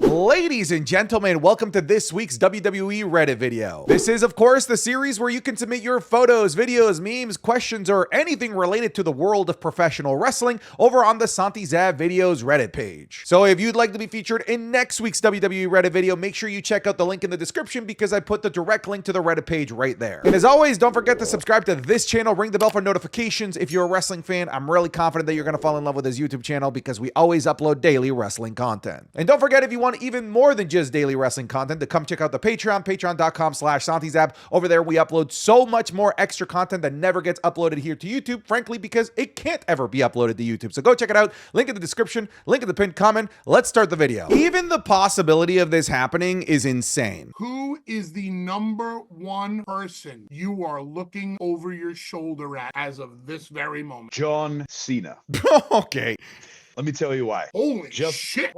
Ladies and gentlemen, welcome to this week's WWE Reddit video. This is, of course, the series where you can submit your photos, videos, memes, questions, or anything related to the world of professional wrestling over on the Santi Zab Videos Reddit page. So if you'd like to be featured in next week's WWE Reddit video, make sure you check out the link in the description because I put the direct link to the Reddit page right there. And as always, don't forget to subscribe to this channel, ring the bell for notifications. If you're a wrestling fan, I'm really confident that you're going to fall in love with this YouTube channel because we always upload daily wrestling content. And don't forget, if you want even more than just daily wrestling content, to come check out the Patreon, patreon.com/SantiZab. Over there, we upload so much more extra content that never gets uploaded here to YouTube, frankly, because it can't ever be uploaded to YouTube. So go check it out. Link in the description, link in the pinned comment. Let's start the video. Even the possibility of this happening is insane. Who is the number one person you are looking over your shoulder at as of this very moment? John Cena. Okay. Let me tell you why. Holy shit.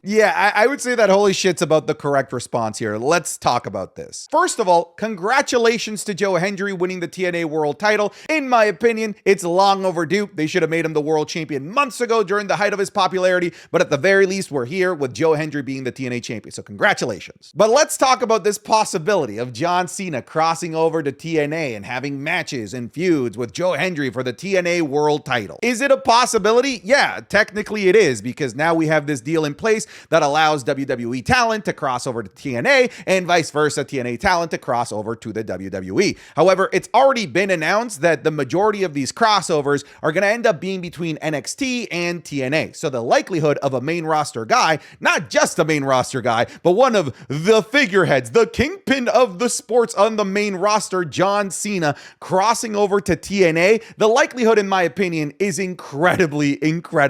Yeah, I would say that holy shit's about the correct response here. Let's talk about this. First of all, congratulations to Joe Hendry winning the TNA World title. In my opinion, it's long overdue. They should have made him the world champion months ago during the height of his popularity, but at the very least, we're here with Joe Hendry being the TNA champion, so congratulations. But let's talk about this possibility of John Cena crossing over to TNA and having matches and feuds with Joe Hendry for the TNA World title. Is it a possibility? Yeah. Technically it is, because now we have this deal in place that allows WWE talent to cross over to TNA and vice versa, TNA talent to cross over to the WWE. However, it's already been announced that the majority of these crossovers are going to end up being between NXT and TNA. So the likelihood of a main roster guy, not just a main roster guy, but one of the figureheads, the kingpin of the sports on the main roster, John Cena, crossing over to TNA, the likelihood, in my opinion, is incredibly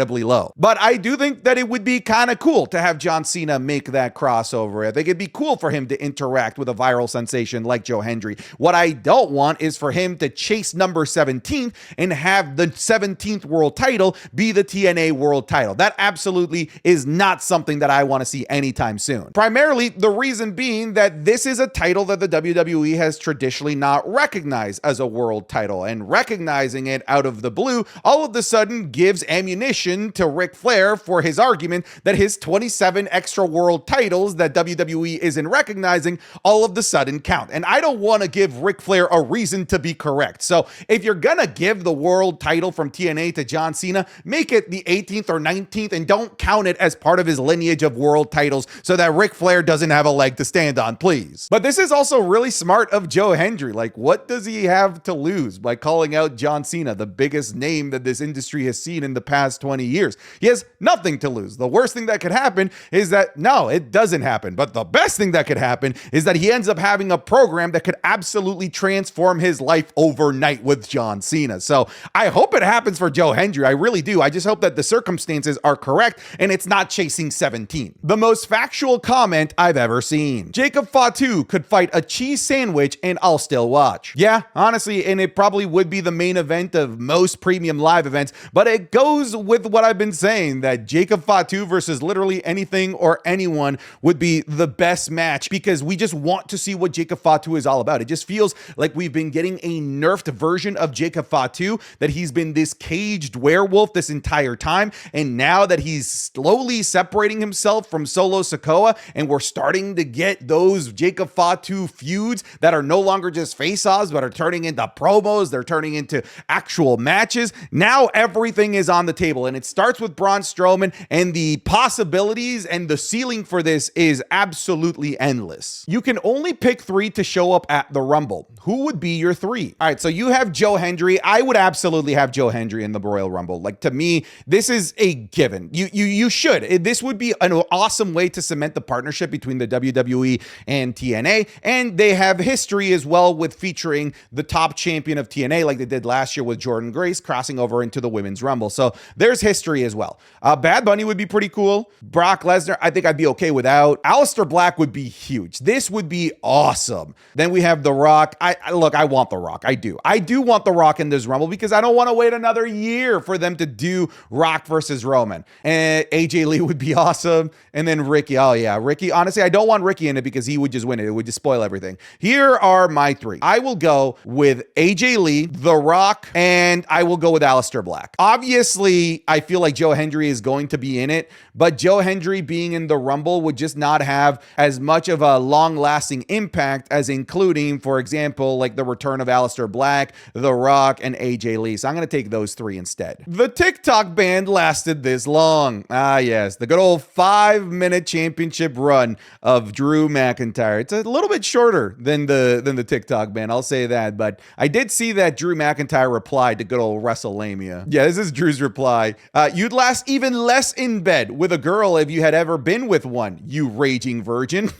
low. But I do think that it would be kind of cool to have John Cena make that crossover. I think it'd be cool for him to interact with a viral sensation like Joe Hendry. What I don't want is for him to chase number 17 and have the 17th world title be the TNA world title. That absolutely is not something that I want to see anytime soon. Primarily, the reason being that this is a title that the WWE has traditionally not recognized as a world title, and recognizing it out of the blue all of a sudden gives ammunition to Ric Flair for his argument that his 27 extra world titles that WWE isn't recognizing all of the sudden count. And I don't want to give Ric Flair a reason to be correct. So if you're gonna give the world title from TNA to John Cena, make it the 18th or 19th and don't count it as part of his lineage of world titles so that Ric Flair doesn't have a leg to stand on, please. But this is also really smart of Joe Hendry. Like, what does he have to lose by calling out John Cena, the biggest name that this industry has seen in the past 20 years? He has nothing to lose. The worst thing that could happen is that, no, it doesn't happen. But the best thing that could happen is that he ends up having a program that could absolutely transform his life overnight with John Cena. So I hope it happens for Joe Hendry. I really do. I just hope that the circumstances are correct and it's not chasing 17. The most factual comment I've ever seen. Jacob Fatu could fight a cheese sandwich and I'll still watch. Yeah, honestly, and it probably would be the main event of most premium live events, but it goes with what I've been saying, that Jacob Fatu versus literally anything or anyone would be the best match, because we just want to see what Jacob Fatu is all about. It just feels like we've been getting a nerfed version of Jacob Fatu, that he's been this caged werewolf this entire time, and now that he's slowly separating himself from Solo Sikoa and we're starting to get those Jacob Fatu feuds that are no longer just face-offs but are turning into promos, they're turning into actual matches. Now everything is on the table, and it starts with Braun Strowman, and the possibilities and the ceiling for this is absolutely endless. You can only pick 3 to show up at the Rumble. Who would be your 3? All right, so you have Joe Hendry. I would absolutely have Joe Hendry in the Royal Rumble. Like, to me, this is a given. You should. This would be an awesome way to cement the partnership between the WWE and TNA, and they have history as well with featuring the top champion of TNA like they did last year with Jordan Grace crossing over into the Women's Rumble. So there's history as well. Bad Bunny would be pretty cool. Brock Lesnar, I think I'd be okay without. Aleister Black would be huge. This would be awesome. Then we have The Rock. I want The Rock. I do want The Rock in this Rumble because I don't want to wait another year for them to do Rock versus Roman. And AJ Lee would be awesome. And then Ricky. Oh yeah, Ricky. Honestly, I don't want Ricky in it because he would just win it. It would just spoil everything. Here are my 3. I will go with AJ Lee, The Rock, and I will go with Aleister Black. Obviously, I feel like Joe Hendry is going to be in it, but Joe Hendry being in the Rumble would just not have as much of a long-lasting impact as including, for example, like the return of Aleister Black, The Rock, and AJ Lee. So I'm going to take those three instead. The TikTok ban lasted this long. Ah, yes, the good old 5-minute championship run of Drew McIntyre. It's a little bit shorter than the TikTok ban, I'll say that, but I did see that Drew McIntyre replied to good old WrestleMania. Yeah, this is Drew's reply. You'd last even less in bed with a girl if you had ever been with one, you raging virgin.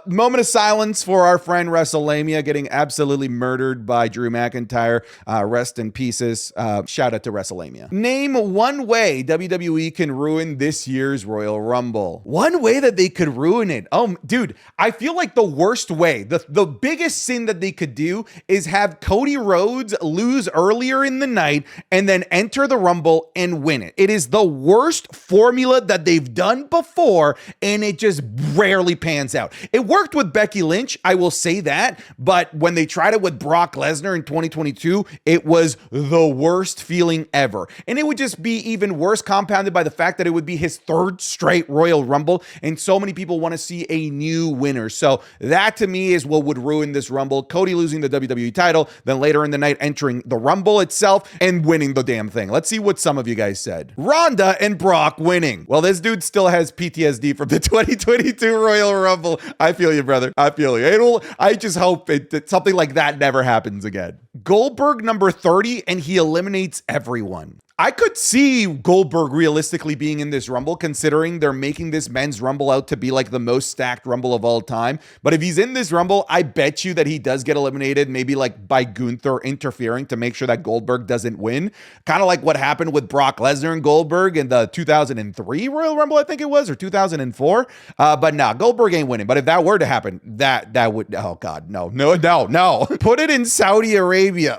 Moment of silence for our friend WrestleMania getting absolutely murdered by Drew McIntyre. Rest in pieces. Shout out to WrestleMania. Name one way WWE can ruin this year's Royal Rumble. One way that they could ruin it. Oh, dude, I feel like the worst way, the biggest sin that they could do is have Cody Rhodes lose earlier in the night and then enter the Rumble and win it. It is the worst formula that they've done before, and it just rarely pans out. It worked with Becky Lynch, I will say that, but when they tried it with Brock Lesnar in 2022, it was the worst feeling ever. And it would just be even worse, compounded by the fact that it would be his third straight Royal Rumble, and so many people want to see a new winner. So that to me is what would ruin this Rumble. Cody losing the WWE title, then later in the night entering the Rumble itself and winning the damn thing. Let's see what some of you guys said. Ronda and Brock winning. Well, this dude still has PTSD from the 2022 Royal Rumble. I feel you, brother. I feel you. I just hope that something like that never happens again. Goldberg number 30 and he eliminates everyone. I could see Goldberg realistically being in this Rumble, considering they're making this men's Rumble out to be like the most stacked Rumble of all time. But if he's in this Rumble, I bet you that he does get eliminated, maybe like by Gunther interfering to make sure that Goldberg doesn't win. Kind of like what happened with Brock Lesnar and Goldberg in the 2003 Royal Rumble, I think it was, or 2004. But nah, Goldberg ain't winning. But if that were to happen, that would, oh God, no. Put it in Saudi Arabia.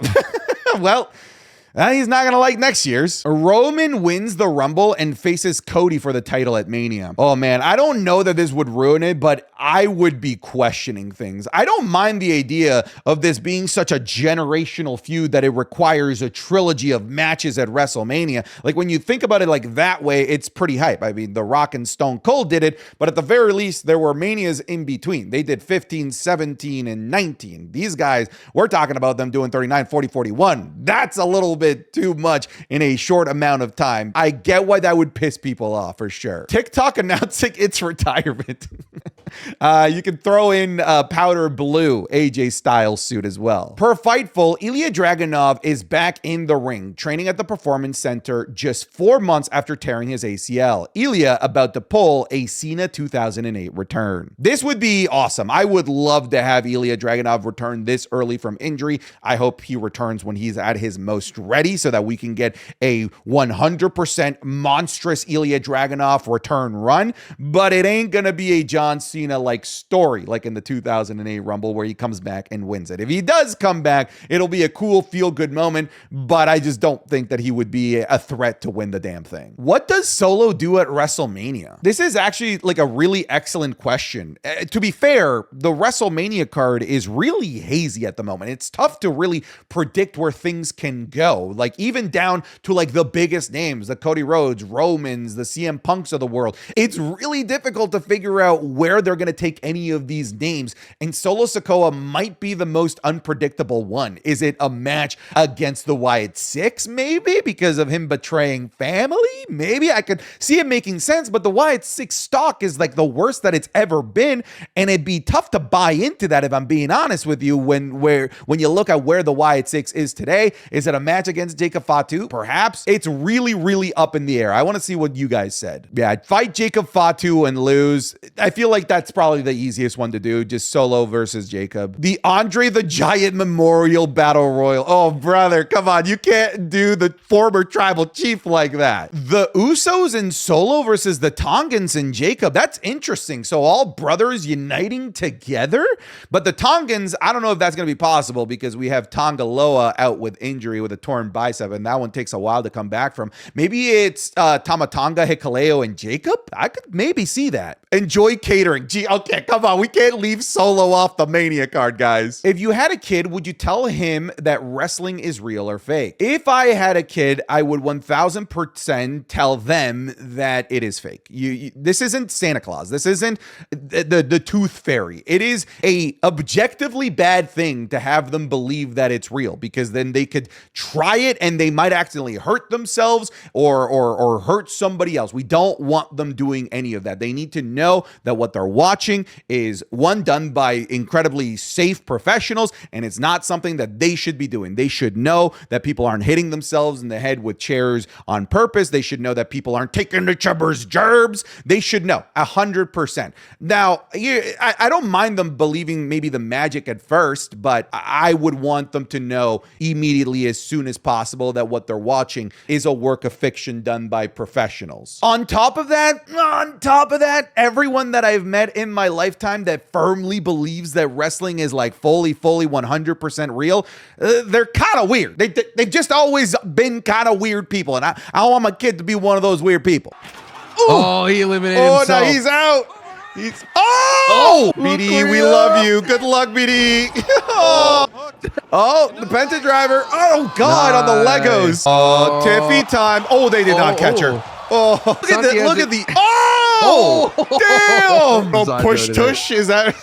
Well, he's not going to like next year's. Roman wins the Rumble and faces Cody for the title at Mania. Oh man, I don't know that this would ruin it, but I would be questioning things. I don't mind the idea of this being such a generational feud that it requires a trilogy of matches at WrestleMania. Like when you think about it like that way, it's pretty hype. I mean, The Rock and Stone Cold did it, but at the very least, there were Manias in between. They did 15, 17, and 19. These guys, we're talking about them doing 39, 40, 41. That's a little bit too much in a short amount of time. I get why that would piss people off for sure. TikTok announcing its retirement. You can throw in powder blue AJ Styles suit as well. Per Fightful, Ilja Dragunov is back in the ring, training at the Performance Center just 4 months after tearing his ACL. Ilja about to pull a Cena 2008 return. This would be awesome. I would love to have Ilja Dragunov return this early from injury. I hope he returns when he's at his most ready so that we can get a 100% monstrous Ilja Dragunov return run, but it ain't gonna be a John Cena-like story like in the 2008 Rumble where he comes back and wins it. If he does come back, it'll be a cool feel-good moment, but I just don't think that he would be a threat to win the damn thing. What does Solo do at WrestleMania? This is actually like a really excellent question. To be fair, the WrestleMania card is really hazy at the moment. It's tough to really predict where things can go. Like even down to like the biggest names, the Cody Rhodes, Romans, the CM Punks of the world. It's really difficult to figure out where they're going to take any of these names. And Solo Sikoa might be the most unpredictable one. Is it a match against the Wyatt Six? Maybe because of him betraying family? Maybe I could see it making sense, but the Wyatt Six stock is like the worst that it's ever been. And it'd be tough to buy into that if I'm being honest with you when you look at where the Wyatt Six is today. Is it a match against Jacob Fatu? Perhaps. It's really, really up in the air. I want to see what you guys said. Yeah, I'd fight Jacob Fatu and lose. I feel like that's probably the easiest one to do, just Solo versus Jacob. The Andre the Giant Memorial Battle Royal. Oh, brother, come on. You can't do the former tribal chief like that. The Usos and Solo versus the Tongans and Jacob. That's interesting. So all brothers uniting together? But the Tongans, I don't know if that's going to be possible because we have Tonga Loa out with injury with a torn bicep, and that one takes a while to come back from. Maybe it's Tama Tonga, Hikaleo, and Jacob? I could maybe see that. Enjoy catering. Gee, okay, come on. We can't leave Solo off the Mania card, guys. If you had a kid, would you tell him that wrestling is real or fake? If I had a kid, I would 1000% tell them that it is fake. This isn't Santa Claus. This isn't the tooth fairy. It is a objectively bad thing to have them believe that it's real, because then they could try it and they might accidentally hurt themselves or hurt somebody else. We don't want them doing any of that. They need to know that what they're watching is done by incredibly safe professionals, and it's not something that they should be doing. They should know that people aren't hitting themselves in the head with chairs on purpose. They should know that people aren't taking each other's gerbs. They should know 100%. Now, I don't mind them believing maybe the magic at first, but I would want them to know immediately, as soon as possible, that what they're watching is a work of fiction done by professionals. On top of that, everyone that I've met in my lifetime that firmly believes that wrestling is like fully 100% real, they're kind of weird. They've just always been kind of weird people, and I don't want my kid to be one of those weird people. Ooh. Oh, he eliminated himself. Oh, no, he's out. BD, we love you. Good luck, BD. Oh, the Penta driver. Oh, God, on the Legos. Oh, Tiffy time. Oh, they did not catch her. Oh, look at the. Oh, damn. Oh, push tush. Is that?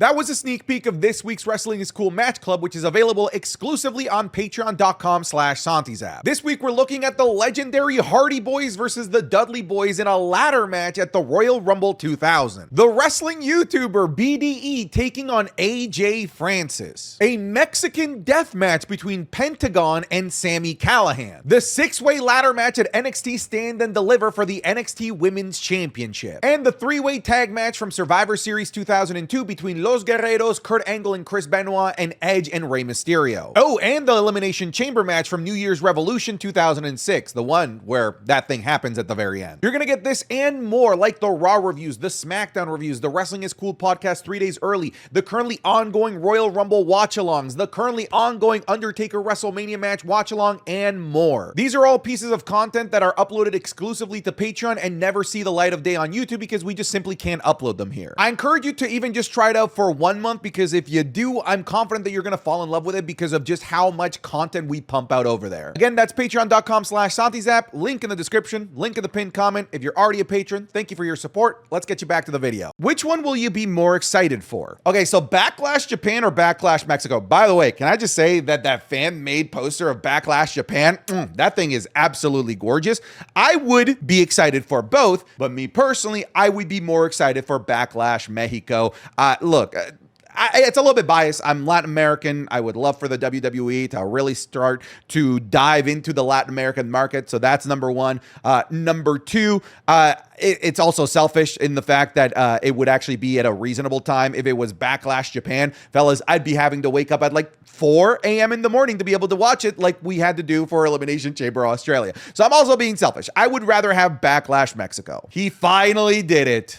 That was a sneak peek of this week's Wrestling is Cool Match Club, which is available exclusively on patreon.com/SantiZap. This week, we're looking at the legendary Hardy Boys versus the Dudley Boys in a ladder match at the Royal Rumble 2000. The wrestling YouTuber BDE taking on AJ Francis. A Mexican death match between Pentagon and Sami Callihan. The 6-way ladder match at NXT Stand and Deliver for the NXT Women's Championship. And the 3-way tag match from Survivor Series 2002 between Los Guerreros, Kurt Angle and Chris Benoit, and Edge and Rey Mysterio. Oh, and the Elimination Chamber match from New Year's Revolution 2006, the one where that thing happens at the very end. You're gonna get this and more, like the Raw reviews, the SmackDown reviews, the Wrestling is Cool podcast 3 days early, the currently ongoing Royal Rumble watch-alongs, the currently ongoing Undertaker WrestleMania match watch-along, and more. These are all pieces of content that are uploaded exclusively to Patreon and never see the light of day on YouTube because we just simply can't upload them here. I encourage you to even just try it out for 1 month, because if you do, I'm confident that you're going to fall in love with it because of just how much content we pump out over there. Again, that's patreon.com/SantiZap, link in the description, link in the pinned comment. If you're already a patron, thank you for your support. Let's get you back to the video. Which one will you be more excited for? Okay, so Backlash Japan or Backlash Mexico? By the way, can I just say that fan-made poster of Backlash Japan, that thing is absolutely gorgeous. I would be excited for both, but me personally, I would be more excited for Backlash Mexico. Look, it's a little bit biased. I'm Latin American. I would love for the WWE to really start to dive into the Latin American market. So that's number one. Number two, it's also selfish in the fact that it would actually be at a reasonable time. If it was Backlash Japan, fellas, I'd be having to wake up at like 4 a.m. in the morning to be able to watch it like we had to do for Elimination Chamber Australia. So I'm also being selfish. I would rather have Backlash Mexico. He finally did it.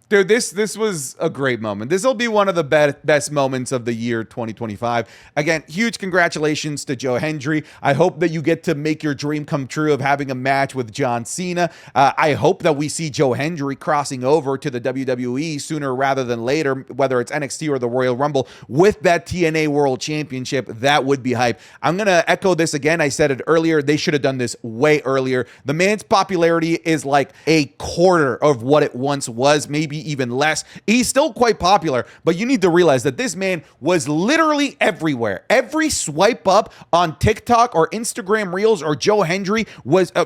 Dude, this was a great moment. This will be one of the best moments of the year 2025. Again, huge congratulations to Joe Hendry. I hope that you get to make your dream come true of having a match with John Cena. I hope that we see Joe Hendry crossing over to the WWE sooner rather than later, whether it's NXT or the Royal Rumble, with that TNA World Championship. That would be hype. I'm going to echo this again. I said it earlier. They should have done this way earlier. The man's popularity is like a quarter of what it once was, maybe even less. He's still quite popular, but you need to realize that this man was literally everywhere. Every swipe up on TikTok or Instagram Reels or Joe Hendry was or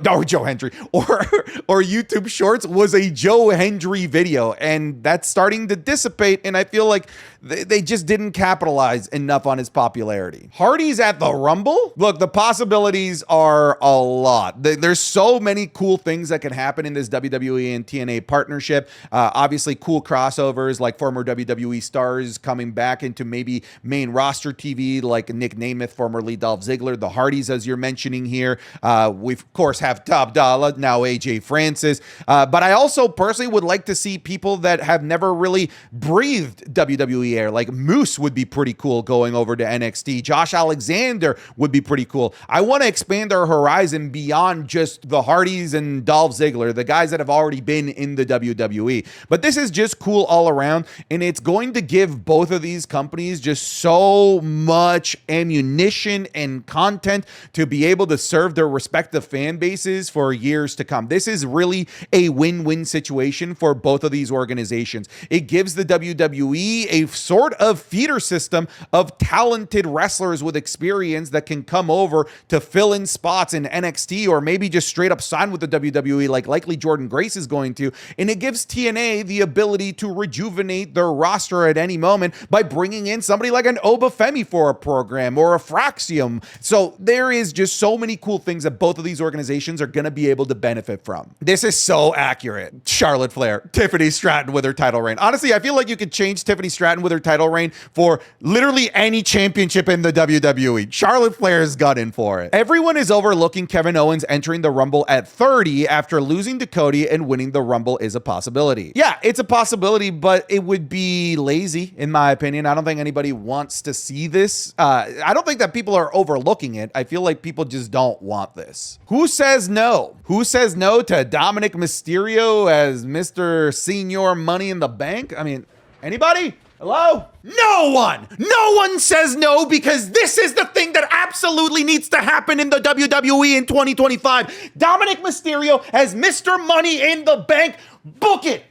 YouTube Shorts was a Joe Hendry video, and that's starting to dissipate, and I feel like they just didn't capitalize enough on his popularity. Hardy's at the Rumble? Look, the possibilities are a lot. There's so many cool things that can happen in this WWE and TNA partnership. Obviously, obviously cool crossovers like former WWE stars coming back into maybe main roster TV, like Nick Namath, formerly Dolph Ziggler, the Hardys, as you're mentioning here. We of course have Top Dollar, now AJ Francis. But I also personally would like to see people that have never really breathed WWE air, like Moose would be pretty cool going over to NXT. Josh Alexander would be pretty cool. I want to expand our horizon beyond just the Hardys and Dolph Ziggler, the guys that have already been in the WWE. But this is just cool all around, and it's going to give both of these companies just so much ammunition and content to be able to serve their respective fan bases for years to come. This is really a win-win situation for both of these organizations. It gives the WWE a sort of feeder system of talented wrestlers with experience that can come over to fill in spots in NXT, or maybe just straight up sign with the WWE like likely Jordan Grace is going to. And it gives TNA the ability to rejuvenate their roster at any moment by bringing in somebody like an Obafemi for a program or a Fraxium. So there is just so many cool things that both of these organizations are going to be able to benefit from. This is so accurate. Charlotte Flair, Tiffany Stratton with her title reign. Honestly, I feel like you could change Tiffany Stratton with her title reign for literally any championship in the WWE. Charlotte Flair is gunning for it. Everyone is overlooking Kevin Owens entering the Rumble at 30 after losing to Cody, and winning the Rumble is a possibility. Yeah, it's a possibility, but it would be lazy, in my opinion. I don't think anybody wants to see this. I don't think that people are overlooking it. I feel like people just don't want this. Who says no? Who says no to Dominic Mysterio as Mr. Senior Money in the Bank? I mean, anybody? Hello? No one! No one says no, because this is the thing that absolutely needs to happen in the WWE in 2025. Dominic Mysterio as Mr. Money in the Bank. Book it.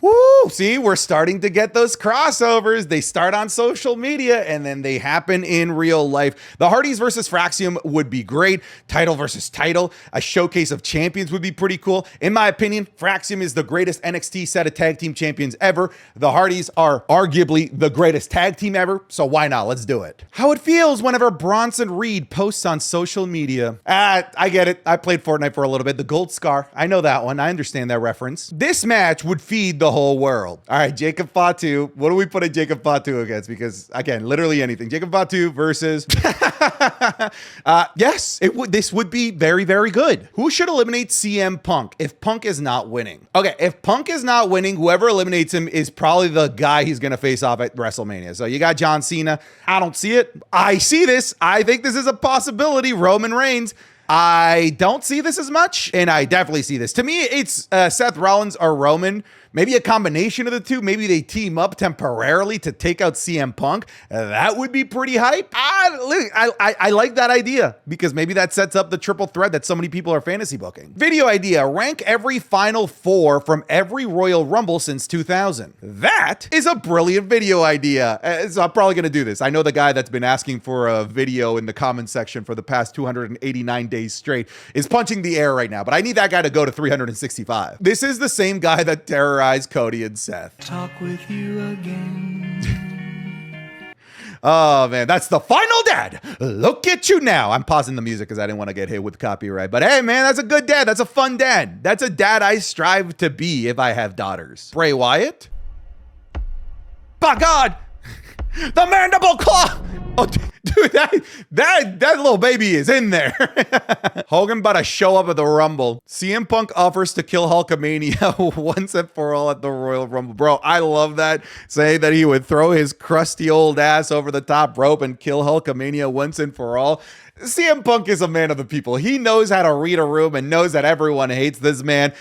Woo! See, we're starting to get those crossovers. They start on social media and then they happen in real life. The Hardys versus Fraxium would be great. Title versus title. A showcase of champions would be pretty cool. In my opinion, Fraxium is the greatest NXT set of tag team champions ever. The Hardys are arguably the greatest tag team ever, so why not? Let's do it. How it feels whenever Bronson Reed posts on social media. I get it. I played Fortnite for a little bit. The Gold Scar. I know that one. I understand that reference. This match would feed the whole world. All right, Jacob Fatu. What do we put a Jacob Fatu against? Because, again, literally anything. Jacob Fatu versus... yes, this would be very, very good. Who should eliminate CM Punk if Punk is not winning? Okay, if Punk is not winning, whoever eliminates him is probably the guy he's going to face off at WrestleMania. So you got John Cena. I don't see it. I see this. I think this is a possibility. Roman Reigns. I don't see this as much, and I definitely see this. To me, it's Seth Rollins or Roman. Maybe a combination of the two. Maybe they team up temporarily to take out CM Punk. That would be pretty hype. I like that idea, because maybe that sets up the triple threat that so many people are fantasy booking. Video idea: rank every Final Four from every Royal Rumble since 2000. That is a brilliant video idea. So I'm probably going to do this. I know the guy that's been asking for a video in the comment section for the past 289 days straight is punching the air right now, but I need that guy to go to 365. This is the same guy that terrorized Cody and Seth. Talk with you again. Oh man, that's the final dad. Look at you now. I'm pausing the music because I didn't want to get hit with copyright. But hey man, that's a good dad. That's a fun dad. That's a dad I strive to be if I have daughters. Bray Wyatt? By God! The mandible claw! Oh, dude, that little baby is in there. Hogan about to show up at the Rumble. CM Punk offers to kill Hulkamania once and for all at the Royal Rumble. Bro, I love that. Say that he would throw his crusty old ass over the top rope and kill Hulkamania once and for all. CM Punk is a man of the people. He knows how to read a room and knows that everyone hates this man.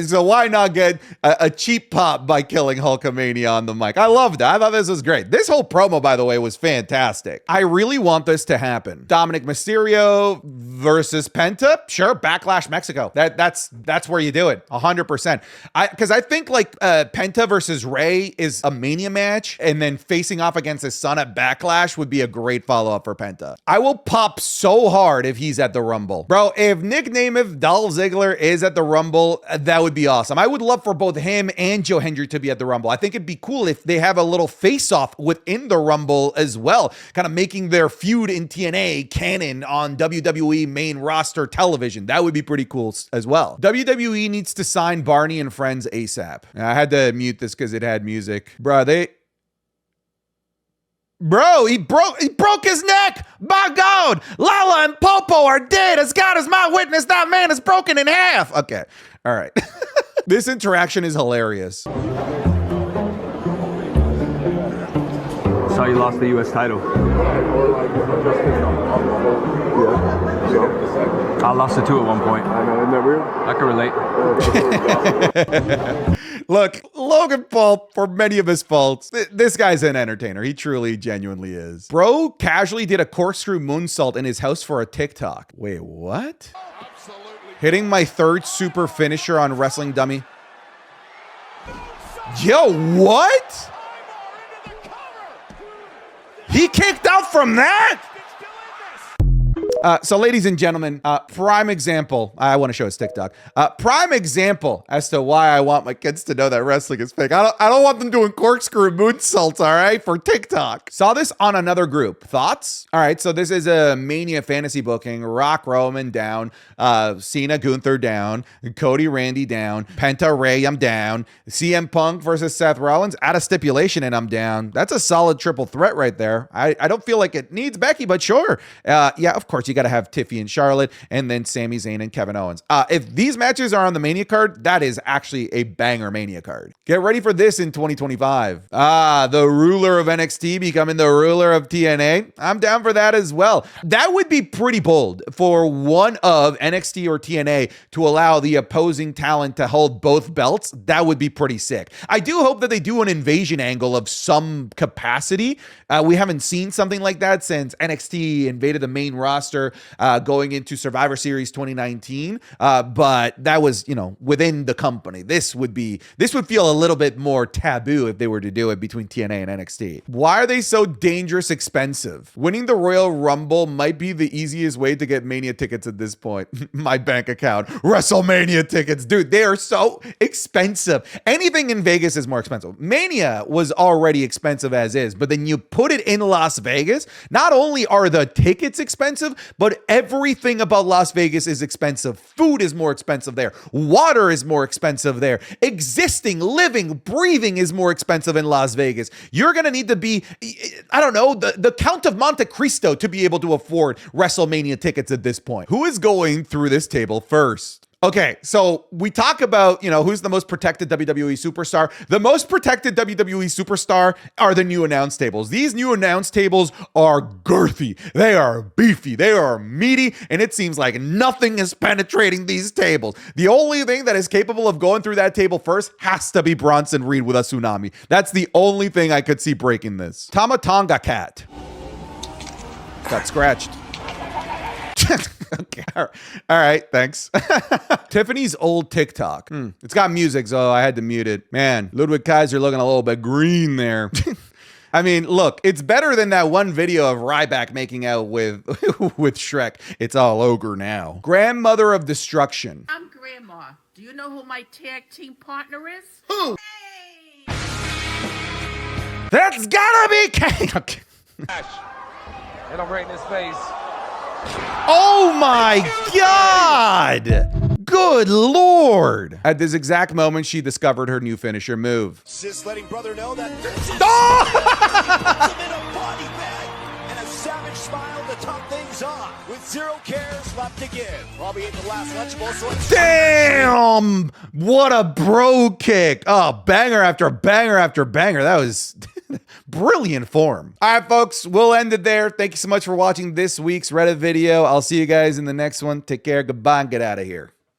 So why not get a cheap pop by killing Hulkamania on the mic? I loved that. I thought this was great. This whole promo, by the way, was fantastic. I really want this to happen. Dominic Mysterio versus Penta? Sure, Backlash Mexico. That's where you do it. 100%. Because I think like Penta versus Rey is a Mania match, and then facing off against his son at Backlash would be a great follow-up for Penta. I will pop so so hard if he's at the Rumble. Bro, if Nick Namath, Dolph Ziggler is at the Rumble, that would be awesome. I would love for both him and Joe Hendry to be at the Rumble. I think it'd be cool if they have a little face-off within the Rumble as well, kind of making their feud in TNA canon on WWE main roster television. That would be pretty cool as well. WWE needs to sign Barney and Friends ASAP. I had to mute this because it had music. Bro, he broke his neck. By God, Lala and Popo are dead. As God is my witness, that man is broken in half. Okay, all right. This interaction is hilarious. Saw you lost the U.S. title. I lost it too at one point. I know, isn't that weird? I can relate. Look, Logan Paul, for many of his faults, this guy's an entertainer. He truly, genuinely is. Bro casually did a corkscrew moonsault in his house for a TikTok. Wait, what? Absolutely. Hitting my third super finisher on Wrestling Dummy. Yo, what? He kicked out from that? So ladies and gentlemen, prime example. I want to show his TikTok. Prime example as to why I want my kids to know that wrestling is fake. I don't want them doing corkscrew moonsaults, all right, for TikTok. Saw this on another group. Thoughts? All right, so this is a Mania fantasy booking. Rock Roman down, Cena Gunther down, Cody Randy down, Penta Ray, I'm down, CM Punk versus Seth Rollins at a stipulation, and I'm down. That's a solid triple threat right there. I don't feel like it needs Becky, but sure. Yeah, of course. You got to have Tiffy and Charlotte, and then Sami Zayn and Kevin Owens. If these matches are on the Mania card, that is actually a banger Mania card. Get ready for this in 2025. The ruler of NXT becoming the ruler of TNA. I'm down for that as well. That would be pretty bold for one of NXT or TNA to allow the opposing talent to hold both belts. That would be pretty sick. I do hope that they do an invasion angle of some capacity. We haven't seen something like that since NXT invaded the main roster going into Survivor Series 2019. But that was, within the company. This would feel a little bit more taboo if they were to do it between TNA and NXT. Why are they so dangerous expensive? Winning the Royal Rumble might be the easiest way to get Mania tickets at this point. My bank account. WrestleMania tickets. Dude, they are so expensive. Anything in Vegas is more expensive. Mania was already expensive as is, but then you put it in Las Vegas. Not only are the tickets expensive, but everything about Las Vegas is expensive. Food is more expensive there. Water is more expensive there. Existing, living, breathing is more expensive in Las Vegas. You're going to need to be, I don't know, the Count of Monte Cristo to be able to afford WrestleMania tickets at this point. Who is going through this table first? Okay, so we talk about, who's the most protected WWE superstar. The most protected WWE superstar are the new announce tables. These new announce tables are girthy. They are beefy. They are meaty. And it seems like nothing is penetrating these tables. The only thing that is capable of going through that table first has to be Bronson Reed with a tsunami. That's the only thing I could see breaking this. Tamatonga Cat. Got scratched. Okay. All right. Thanks. Tiffany's old TikTok. It's got music, so I had to mute it. Man, Ludwig Kaiser looking a little bit green there. I mean, look, it's better than that one video of Ryback making out with Shrek. It's all ogre now. Grandmother of Destruction. I'm Grandma. Do you know who my tag team partner is? Who? Hey! That's gotta be Kane. Okay. And I'm right in his face. Oh my God! Good Lord! At this exact moment, she discovered her new finisher move. Just letting brother know that Oh! in a body bag and a savage smile to top things off with zero cares left to give. Probably ate the last Lunchable, so it's Damn! What a bro kick! Oh, banger after banger after banger. That was brilliant form. All right, folks, we'll end it there. Thank you so much for watching this week's Reddit video. I'll see you guys in the next one. Take care. Goodbye and get out of here.